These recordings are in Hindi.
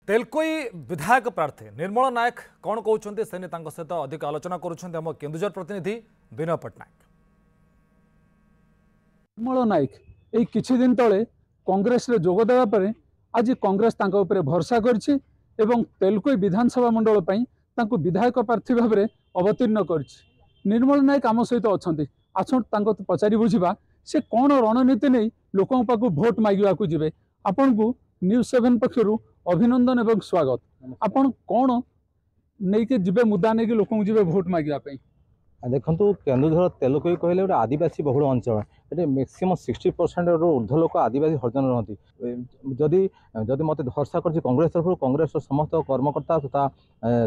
तेलकोई विधायक प्रार्थी निर्मल नायक कौन कहते से सहित अधिक आलोचना करुँच केन्दुझर प्रतिनिधि विनय पट्टनायक। निर्मल नायक यही किछि दिन तले कांग्रेस रे जोग देवा परे आज कांग्रेस तांको उपरे भरोसा करछि एवं तेलकोई विधानसभा मंडल पई तांको विधायक प्रार्थी भाव में अवतीर्ण करछि। निर्मल नायक आम सहित अच्छा आसन तांको पचारि बुझिबा से कौन रणनीति नहीं लोकों पाखु भोट मागिबा को जिवे। आपन को न्यूज 7 पक्षरु अभिनंदन एवं स्वागत। आपन कौन नहीं के जिबे मुद्दा नहीं के लोकों जिबे भोट मागिबा पई। देखु केन्दुझर तेलकोई कहले गोटे आदिवासी बहुल अंचल ये मैक्सिमम 60% ऊर्ध लोक आदिवासी हरिजन रहती। जदि जदि मत भरसा कर कांग्रेस तरफ कांग्रेस समस्त कर्मकर्ता तथा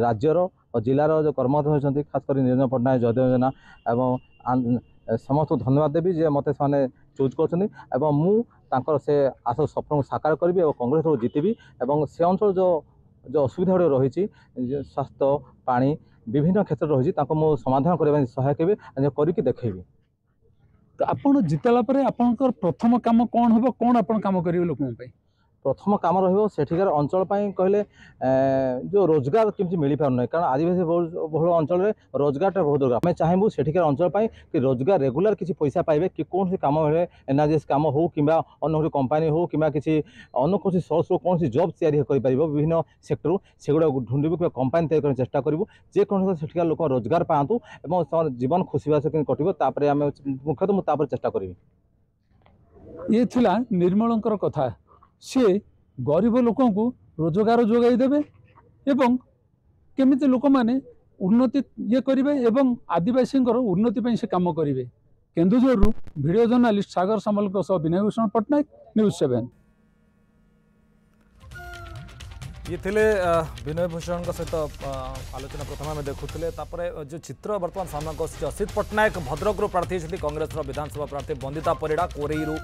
राज्यर और जिलार जो कर्मकर्ता होती खासकर निर्मल पट्टनायक जयदेव जेना एवं समस्त धन्यवाद देवी जे मत से चूज कर से आस स्वप्न को साकार करी और कांग्रेस जितबी और से अंचल जो जो असुविधा गुड़ रही स्वास्थ्य पानी विभिन्न क्षेत्र रही समाधान करने सहायक करके देखी। तो आपन जितला परे आपनकर प्रथम काम कौन हम कौन आपन काम करेंगे लोकों पे। प्रथम कम रठिकार अंचल कहले जो रोजगार किसी मिल पार ना कारण आदिवासी बहुल अंचल रोजगार बहुत दरकार। आम चाहबू सेठिकार अंचल कि रोजगार रेगुलर किसी पैसा पाइबे कि कौन कम मिले एनआरजीएस कम हो कि अन्य कंपानी हो कि अन्य कौन सोर्स कौन जॉब तैयारी विभिन्न सेक्टर सेगुड़ा ढूंढबू कि कंपानी तैयारी चेष्टा करूँ जेको सेठिकार लोक रोजगार पातु और जीवन खुशी कटो आम मुख्यतः मुझे चेष्टा करी। ये थिला निर्मलंकर कथा सी गरीब लोक रोजगार जोगाई देवे एवं केमिति लोक माने उन्नति ये करेंगे एवं आदिवासी उन्नति से काम करेंगे। केन्दुझर वीडियो जर्नालीस्ट सागर सामल विनय भूषण पट्टनायक न्यूज 7। ये थिले विनय भूषण सहित आलोचना प्रथम आम देखुले जो चित्र बर्तमान सामना आसी असित पट्टनायक भद्रक प्रार्थी कांग्रेस विधानसभा प्रार्थी बंदिता परिड़ा कोरेईरू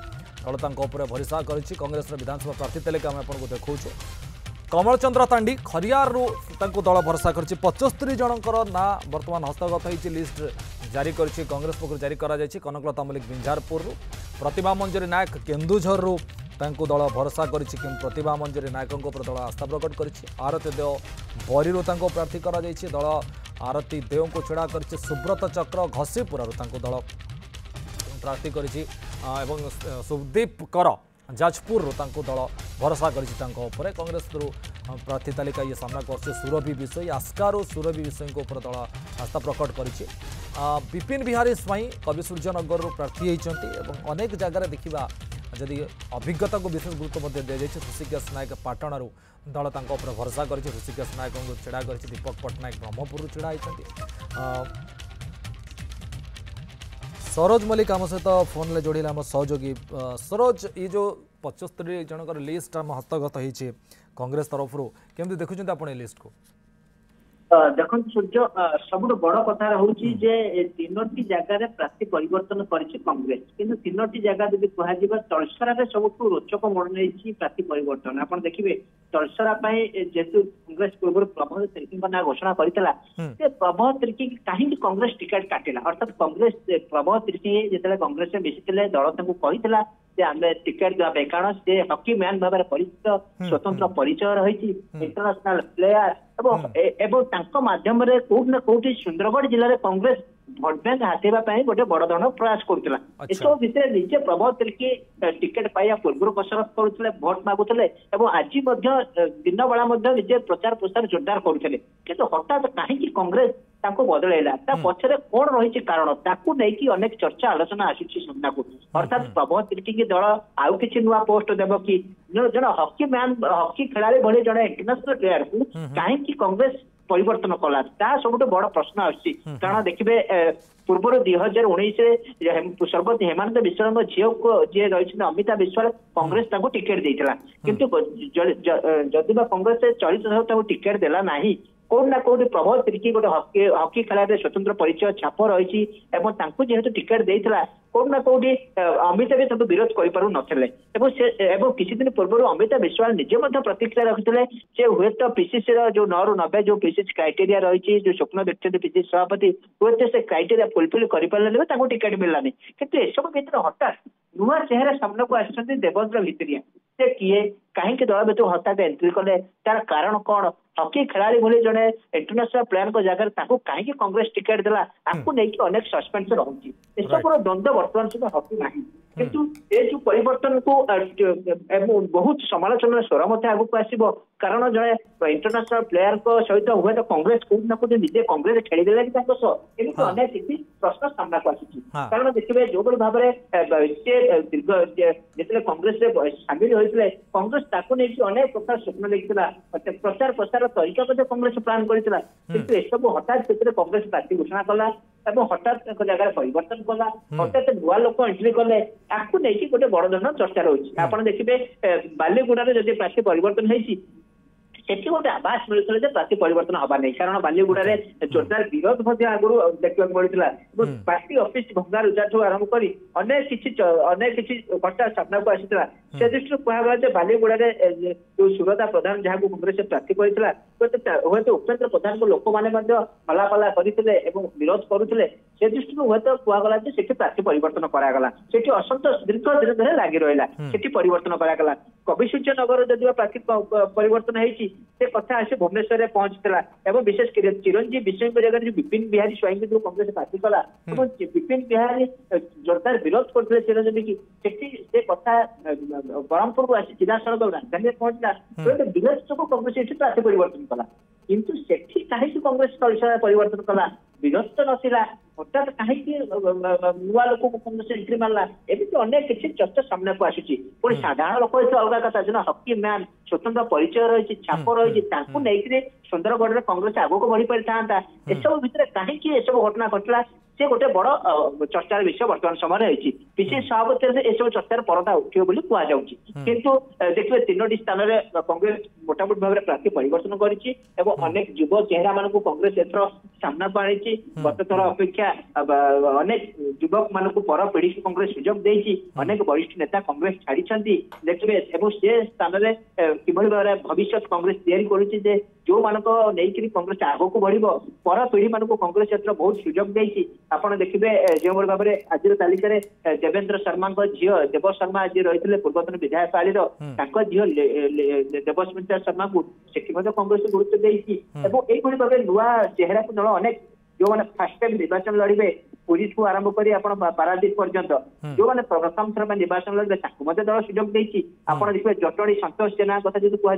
दल भरोसा कर कांग्रेस विधानसभा प्रार्थी तेल आम आपको देखा कमल चंद्र तांडी खरियार दल भरोसा कर 75 जनकर ना बर्तमान हस्तगत होती लिस्ट जारी कर कांग्रेस पक्ष जारी कर कनकलता मल्लिक बिंझारपुर प्रतिभा मंजरी नायक केन्दुझर दल भरोसा कर प्रतिभा मंजरी नायकों दल आस्था प्रकट कर आरती देव बरीरू प्रार्थी कर दल आरती देव को छड़ा कर सुब्रत चक्र घसीपुर दल प्रार्थी कर सुदीप कर जाजपुर दल भरोसा कर कांग्रेस प्रार्थी तालिका ये सामना कर सुरभि विषय आस्कार सुरभि विषय दल आस्था प्रकट कर विपिन बिहारी स्वाई कवि सूर्यनगर प्रार्थी होती अनेक जगार देखा जदि अभिज्ञता को विशेष गुरुत्व दी जाए ऋषिकेश नायक पाटणु दल भरोसा कर ऋषिकेश नायक को छड़ा कर दीपक पट्टनायक ब्रह्मपुर छड़ा होती। सरोज मल्लिक आम सहित फोन में जोड़े आम सहयोगी सरोज ये जो 75 जनकर लिस्ट आम हस्तगत होती कांग्रेस तरफ केमती देखुं आप लिस्ट को। देखो सूर्य सब बड़ कथा हूँ तीनो जगार प्रार्थी परिवर्तन कर कांग्रेस किंतु तीनो जगह जब कह तलसरा सब रोचक मोड़ नहीं प्रार्थी परिवर्तन आप देखिए तलसरा जेहेतु कांग्रेस पूर्व प्रभव तिर्की ना घोषणा करता प्रभव तिर्की कहीं कांग्रेस टिकेट काटिला अर्थात कांग्रेस प्रभव तिर्की जो कांग्रेस में मिशिले दल कहता आम टिकेट देवे कारण से हकी मैन भाव परिचित स्वतंत्र परिचय रही इंटरनेशनल प्लेयर एवं माध्यम कौट ना कौटी सुंदरगढ़ जिले में कांग्रेस भोट बैंक हाथेबा गोटे बड़ धरण प्रयास करुला सब विषय निजे प्रभव तिर्की टिकेट पाइबा पूर्व कसरत करुले भोट मागुले आज दिन बेला निजे प्रचार प्रसार जोरदार करुले किंतु हठात कहीं कांग्रेस बदलैला पछरे कौन रही कारण ताकू अनेक चर्चा आलोचना आसूची सामना को अर्थात प्रभव तिर्की की दल आउ कि नुआ पोस्ट देव कि जन हकी मैन हकी खेलाड़ी भाई जड़े इंटरनेशनल प्लेयर को कहीं कांग्रेस परिवर्तन कला सब बड़ प्रश्न आसी कारण देखिए पूर्व 2019 स्वर्गत हेमंत विश्व झील को जी रही अमिता विश्वाल कांग्रेस टिकेट देता किंतु जदि कांग्रेस चलित टिकेट देला नहीं कौट ना कौट प्रभव तिर्की गोटे हकी खेल स्वतंत्र परिचय छाप रही जेहेतु टिकेट देता कौट ना कौटी अमिता भी विरोध कर किसी दिन पूर्व अमिता विश्वाल निजे प्रतिक्रिया रखते हुए तो पीसीसी जो 9 ରୁ 90 जो पीसीसी क्राइटेरिया रही जो स्वप्न देखते पीसीसी सभापति हुए से क्राइटेरिया फुलफिल कर टिकेट मिललानी कितु एसबू भितर हठात नुआ चेहरा सामना को आसुच्च देवेंद्र भितरिया से किए कहीं दल भितर हठात एंट्री कले तार कारण कौन हकी खेलाड़ी भली जड़े इंटरनेशनल प्लेयर जगह कहीं कांग्रेस टिकेट देला आपको नहीं अनेक सस्पेंस रही सब द्वंद्व बर्तमान सुधा हकी ना किंतु ये जो परिवर्तन को बहुत समालोचना स्वर मत आगू आसो कारण जड़े इंटरनेशनल प्लेयर सहित हुए तो कांग्रेस कौन ना कौन निजे कांग्रेस खेलीदेला कि अनेक किसी प्रश्न सामना को आसी कारण देखिए जो भाव जिते कांग्रेस सामिल होते कांग्रेस ताकू नहीं अनेक प्रकार स्वप्न देखा प्रचार प्रसार तरीका कांग्रेस प्लान करता किंतु एसबू हठात से कांग्रेस प्रार्थी घोषणा कला हठात जगह परिवर्तन कला हठात नुआ लोक एंट्री कले आपको नहीं गोटे बड़ धरण चर्चा रही आप देखिए बालीगुड़ा जब प्रार्थी परिवर्तन होती सेठी गोटे आभास मिलता प्रार्थी परिवर्तन हवा नहीं कारण बालीगुड़ा जोरदार विरोध आगुरी देखा मिलता पार्टी ऑफिस भंगा रुजा ठू आरंभ कर अनेक किसी घटना सामना को आसाला से दृष्टि कह बालीगुड़ा जो सुरदा प्रधान जहाँ कांग्रेस प्रार्थी करता हूँ उपेन्द्र प्रधान को लोक मैंने हलापला करते विरोध करुले से दृष्टि हूँ कहगला प्रार्थी परिवर्तन करागला से असंतोष दीर्घ दिन धरे लगी रहा से परिवर्तन करागला कवि सूर्य नगर जदि प्रार्थी परिवर्तन होती से कथा आसी भुवनेश्वर में पहुंचता विशेष चिरंजीव विषय जगह जो विपिन बिहारी स्वयं जो कांग्रेस प्रार्थी कला विपिन बिहारी जोरदार विरोध करते चिरंजीवी की कथा ब्रह्मपुर को आसी सीधासल राजधानी में पहुंचला विरोध जो कांग्रेस प्रार्थी परिवर्तन कला किंतु सेठी कहीं कांग्रेस परिवर्तन कला विरोध तो नथिला हठात कहीं नुआ लोक कांग्रेस एंट्री मारला एमती अनेक किसी चर्चा सामना को आसूची पुणी साधारण लोक अलग कथा जो हकी मैन स्वतंत्र परिचय रही छाप रही नहीं सुंदरगढ़ कांग्रेस आगक बढ़ी पारि था एसबू भितर कहीं एसबू घटना घटला से गोटे बड़ चर्चार विषय बर्तमान समय रही पिछले सभापति एसबू चर्चार परदा उठियो बोली कहुच्छी किंतु देखिए 3टी स्थान में कांग्रेस मोटामोटी भाव में प्रार्थी परिवर्तन करिछि एवं अनेक युव चेहरा मान कांग्रेस एथर सामना को आनी गत थर अपेक्षा अनेक युवक मान पर पीढ़ी को कांग्रेस सुजोग देछि अनेक वरिष्ठ नेता कांग्रेस छाड़ी देखिए से स्थान में किभली भाव भविष्य कांग्रेस तैयारी करुछि जे जो मानक नहीं कांग्रेस आगक बढ़ पर पीढ़ी मान कांग्रेस क्षेत्र बहुत सुजोग देछि आपण देखिए जो भाव में आज तालिका देवेंद्र शर्मा झी देव शर्मा आज रही पूर्वतन विधायक आलीर झी देवस्मिता शर्मा को से कांग्रेस गुरुत्व देती भाव नुआ चेहरा को दल अनेक जो मैंने फास्ट टाइम निर्वाचन लड़े पुरी ठू आरंभ कर पारादीप पर्यंत जो मैंने प्रथम थर में निर्वाचन लड़े दल सुजोग देती आप देखिए जटणी संतोष जेना कथा जो कह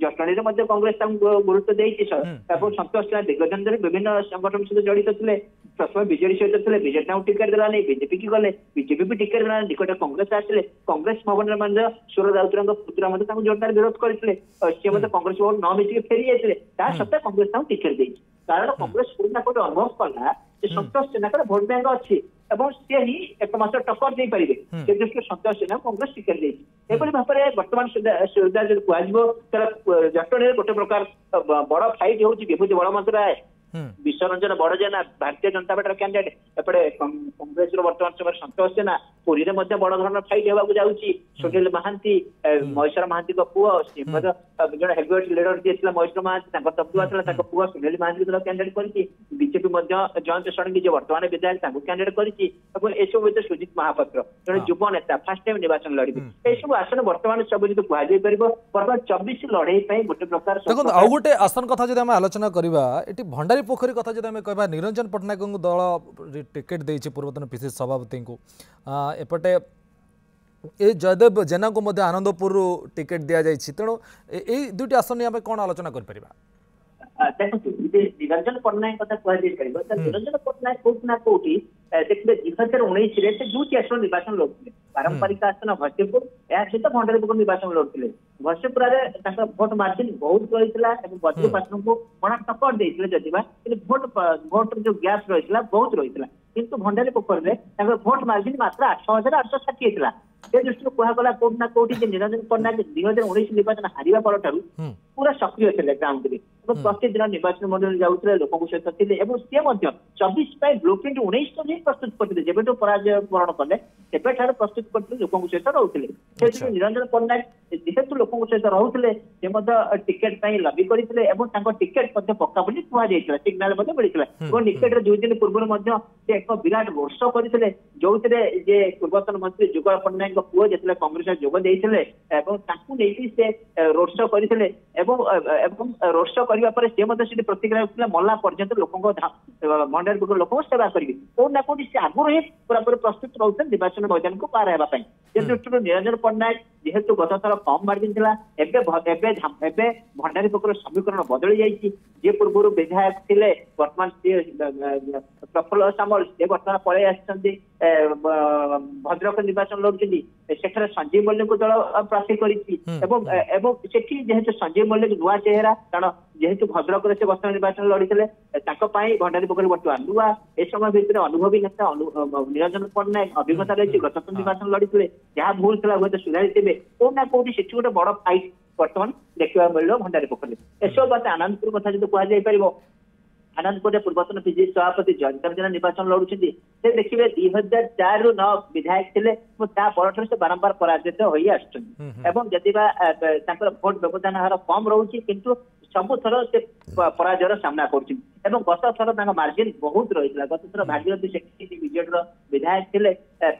जटणी में कांग्रेस गुरुत्व देती संतोष जेना दीर्घदिन धरी विभिन्न संगठन सहित जड़ित थे प्रथम बीजेडी सहित थे बीजेडी टिकेट देला नहीं बीजेपी की गले बीजेपी भी टिकेट देला निकट कांग्रेस आसिले कांग्रेस भवन में सुर राउतर पुत्र जोरदार विरोध करते कांग्रेस भवन न मिसिक फेरी जाते सत्ता कांग्रेस टिकेट देती कारण कांग्रेस कोई ना कोई अनुभव कला संतोष जेना भोट बैंक अच्छी सी ही एकमात्र टक्कर दे पारे से दृष्टि संतोष जेना कांग्रेस टिकेट देती भाव में बर्तमान सुविधा जो कह जटणी गोटे प्रकार बड़ फाइट हो विभूति बड़मात्राय विश्वरंजन बड़ जेना भारतीय जनता पार्टी कैंडिडेट एपटे कांग्रेस बर्तमान समय संतोष जेना पुरी में बड़ धरण फाइट होगा जाऊँगी सुनील महांती महेश्वर महांती पुओ जो हेवीवेट लीडर जी महेश्वर महांती तब्दुआ पुओ सुनील महांती दल कैंडिडेट कर बीजेपी जयंत षडंगी जो वर्तमान विधायक कैंडिडेट कर सुजित महापात्र जड़े युव नेता फास्ट टाइम निर्वाचन लड़े यू आसन बर्तमान सब जो कहुपर बर्तमान 24 लड़े गोटे प्रकार आउ गोटे आसन कथा जब आम आलोचना करवा ये भंडारी पोखरी कथा जब कह निरंजन पट्टनायक दल टिकेट देछि पूर्वतन पीसीसी सभापति को एपटे ए जयदेव जेना को मध्य आनंदपुर टिकेट दि जाइए तेणु यही दुईटी आसन आम कौन आलोचना कर देखो निरंजन पट्टनायक कथा कह निरंजन पट्टनायक कौट ना कौटी देखिए 2019 से दुईटी आसन निर्वाचन लड़ते पारंपरिक आसन भरतीपुर या सहित भंडारीपुर निर्वाचन लड़ते भरतीपुर भोट मार्जिन बहुत रही बद्री पासन को बड़ा टक्कर देते जदिबा भोट जो गैप रही बहुत रही किंतु भंडारी पोखर में भोट मार्जिन मात्र 8,860 से दृष्टि कहगला कौट ना कौटी निरंजन पट्टनायक 2019 निर्वाचन हारिबा पर पूरा सक्रिय थे ग्राउंड में ଏବଂ ପ୍ରତିଦିନ ନିର୍ବାଚନ ମଣ୍ଡଳୀ ଯାଉଥିଲେ ଲୋକଙ୍କ ସହିତ ଥିଲେ ଏବଂ ସେ ମଧ୍ୟ 24 ପାଇଁ ବ୍ଲୁ ପ୍ରିଣ୍ଟ 19 ହିଁ ପ୍ରସ୍ତୁତ କରିଥିଲେ ଯେବେଠୁ ପରାଜୟ ବରଣ କଲେ ସେବେଠାରୁ ପ୍ରସ୍ତୁତ କରିଥିଲେ ଲୋକଙ୍କ ସହିତ ରହୁଥିଲେ ସେଥିରୁ ନିରଞ୍ଜନ ପଟ୍ଟନାୟକ ଯେହେତୁ ଲୋକଙ୍କ ସହିତ ରହୁଥିଲେ ସେ ମଧ୍ୟ ଟିକେଟ ପାଇଁ ଲବି କରିଥିଲେ ଏବଂ ତାଙ୍କ ଟିକେଟ ମଧ୍ୟ ପକ୍କା ବୋଲି କୁହାଯାଇଥିଲା ସିଗ୍ନାଲ ମଧ୍ୟ ମିଳିଥିଲା ଏବଂ ନିକଟରେ 2 ଦିନ ପୂର୍ବରୁ ମଧ୍ୟ ସେ ଏକ ବିରାଟ ରୋଡ୍ ଶୋ କରିଥିଲେ ଯୋଉଥିରେ ଯେ ପୂର୍ବତନ ମନ୍ତ୍ରୀ ଯୁଗଳ ପଟ୍ଟନାୟକଙ୍କ ପୁଅ ଯେତେବେଳେ କଂଗ୍ରେସରେ ଯୋଗ ଦେଇଥିଲେ ଏବଂ ତାଙ୍କୁ ନେଇକି ସେ ରୋଡ୍ ଶୋ କରିଥିଲେ ଏବଂ ରୋଡ୍ ଶୋ କରିବା ପରେ ସେ ମଧ୍ୟ ସେଠି ପ୍ରତିକ୍ରିୟା ରଖିଥିଲେ ମଲା ପର୍ଯ୍ୟନ୍ତ ଲୋକଙ୍କ ଭଣ୍ଡାରୀପୁର ଲୋକଙ୍କ ସେବା କରିବି କୋଉଠି ନା କୋଉଠି ସେ ଆଗରୁ ହିଁ ପୁରାପୁରି ପ୍ରସ୍ତୁତ ରହୁଥିଲେ ନିର୍ବାଚନ ମଇଦାନକୁ ପାର ହେବା ପାଇଁ ସେ ଦୃଷ୍ଟିରୁ ନିରଞ୍ଜନ ପଟ୍ଟନାୟକ ଯେହେତୁ ଗତ ଥର କମ୍ ମାର୍ଜିନ ଥିଲା ଏବେ ଭଣ୍ଡାରୀପୁର ସମୀକରଣ ବଦଳି ଯାଇଛି ଯିଏ ପୂର୍ବରୁ ବିଧାୟକ ଥିଲେ ବର୍ତ୍ତମାନ ପ୍ରଫୁଲ୍ଲ ସାମଲ ସେ ବର୍ତ୍ତମାନ ପଳେଇ ଆସିଛନ୍ତି ଭଦ୍ରକ ନିର୍ବାଚନ ଲଢୁଛନ୍ତି ସେଠାରେ ସଞ୍ଜୀବ ମଲ୍ଲିକଙ୍କୁ ଦଳ ପ୍ରାର୍ଥୀ କରିଛି ଏବଂ ସେଠି ଯେହେତୁ ସଞ୍ଜୀବ ମଲ୍ଲିକ ନୂଆ ଚେହେରା କାରଣ ଯେହେତୁ ଭଦ୍ରକରେ ସେ ବର୍ତ୍ତମାନ ନିର୍ବାଚନ ଲଢିଥିଲେ ତାଙ୍କ ପାଇଁ ଭଣ୍ଡାରୀପୁରରେ ବର୍ତ୍ତମାନ ନୂଆ ଏ ସମୟ ଭିତରେ ଅନୁଭବୀ ନେତା ନିରଞ୍ଜନ ପଟ୍ଟନାୟକ ଅଭିଜ୍ଞତା ରହିଛି ଗତ ନିର୍ବାଚନ ଲଢିଥିଲେ ଯାହା ଭୁଲ ଥିଲା ହୁଏତ ସୁଧାରିଥିବେ କୋଉଠି ନା କୋଉଠି ସେଠି ଗୋଟେ ବଡ ଫାଇଟ୍ ବର୍ତ୍ତମାନ ଦେଖିବାକୁ ମିଳିବ ଭଣ୍ଡାରୀପୁରରେ ଏସବୁ କଥା ଆନନ୍ଦପୁର କଥା ଯଦି କୁହାଯାଇପାରିବ ଆନନ୍ଦପୁରରେ ପୂର୍ବତନ ପିସିସି ସଭାପତି ଜୟନ୍ତ ରଞ୍ଜନ ନିର୍ବାଚନ ଲଢୁଛନ୍ତି ସେ ଦେଖିବେ 2004ରୁ 9 ବିଧାୟକ ଥିଲେ ତା ପରଠାରୁ ସେ ବାରମ୍ବାର ପରାଜିତ ହୋଇ ଆସୁଛନ୍ତି ଏବଂ ଯଦି ବା ତାଙ୍କର ଭୋଟ ବ୍ୟବଧାନ ହାର କମ୍ ରହୁଛି କିନ୍ତୁ ସବୁଥର ସେ ପରାଜୟର ସାମ୍ନା କରୁଛନ୍ତି ଏବଂ ଗତ ଥର ତାଙ୍କ ମାର୍ଜିନ ବହୁତ ରହିଥିଲା ଗତ ଥର ଭାଗୀରଥୀ ସେଠୀ ବିଜେଡିର ବିଧାୟକ ଥିଲେ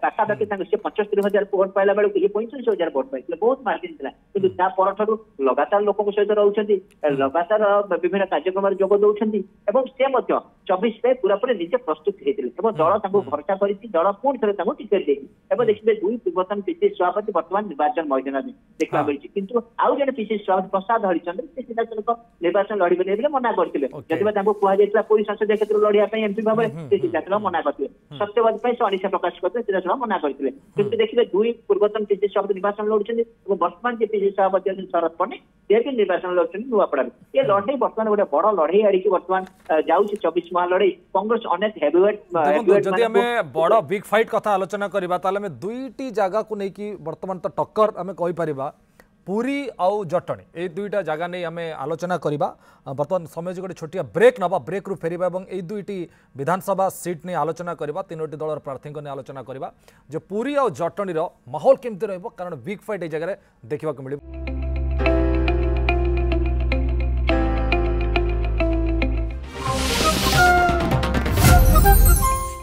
ପାଖାପାଖି ତାଙ୍କୁ ସେ 75,000 ଭୋଟ ପାଇଲା ବେଳକୁ ଇଏ 45,000 ଭୋଟ ପାଇଥିଲେ ବହୁତ ମାର୍ଜିନ ଥିଲା କିନ୍ତୁ ତା ପରଠାରୁ ଲଗାତାର ଲୋକଙ୍କ ସହିତ ରହୁଛନ୍ତି ଲଗାତାର ବିଭିନ୍ନ କାର୍ଯ୍ୟକ୍ରମରେ ଯୋଗ ଦଉଛନ୍ତି ଏବଂ ସେ ମଧ୍ୟ 24 ପାଇଁ ପୁରାପୁରି ନିଜେ ପ୍ରସ୍ତୁତ ହେଇଥିଲେ ଏବଂ ଦଳ ତାଙ୍କୁ ଭରସା କରିଛି ଦଳ ପୁଣି ଥରେ ତାଙ୍କୁ ଟିକେଟ ଦେଇଛି ଏବଂ ଦେଖିବେ 2 ପୂର୍ବତନ ପିସିସି ସଭାପତି ବର୍ତ୍ତମାନ ନିର୍ବାଚନ ମଇଦାନରେ ଦେଖିବାକୁ ମିଳିଛି କିନ୍ତୁ ଆଉ ଜଣେ ପିସିସି ସଭାପତି ପ୍ରସାଦ ହରିଚନ୍ଦ୍ର ସେ ସିଧାସଳଖ ନିର୍ବାଚନ ଲଢିବେ ବୋଲି ମନା କରିଥିଲେ ଯଦି ତାଙ୍କୁ କୁହାଯାଇଥିଲା ପୁରୀ ସଂସଦୀୟ କ୍ଷେତ୍ରରୁ ଲଢିବା ପାଇଁ ଏମପି ଭାବରେ ସେ ସିଧାସଳଖ ମନା କରିଥିଲେ ସତ୍ୟବାଦ ପାଇଁ ସେ ଅନିଚ୍ଛା ପ୍ରକାଶ କରିଥିଲେ ସିଧାସଳଖ ମନା କରିଥିଲେ କିନ୍ତୁ ଦେଖିବେ 2 ପୂର୍ବତନ ପିସିସି ସଭାପତି ନିର୍ବାଚନ ଲଢୁଛନ୍ତି ଏବଂ ବର୍ତ୍ତମାନ ଯେ ପିସିସି ସଭାପତି ଅଛନ୍ତି ଶରଦ ପଟ୍ଟନାୟକ ସେ ବି ନିର୍ବାଚନ ଲଢୁଛନ୍ତି ନୂଆପଡାରେ ଏ ଲଢେଇ ବର୍ତ୍ତମାନ ଗୋଟେ ବଡ ଲଢେଇ ଆଡିକି ବର୍ତ୍ତମାନ ଯାଉଛି 24 ମାହ ଲଢେଇ କଂଗ୍ରେସ ଅନେକ ହେଭିୱେଟ୍ ଯଦି ଆମେ ବଡ ବିగ్ फाइट कथा आलोचना करबा ताले में दुईटी जगह को लेकी वर्तमान तो टक्कर आमे कहि परिबा पुरी आउ जटणी ए दुईटा जगह नहीं आमे आलोचना करबा वर्तमान समय गोटे छोटिया ब्रेक नबा ब्रेक रु फेरिबा एवं ए दुईटी विधानसभा सीट नहीं आलोचना करबा तीनोटी दलर प्रार्थी ने आलोचना करबा जो पुरी आउ जटणी रो माहौल केमती रहइबो कारण बिग फाइट ए जगह देखा मिले।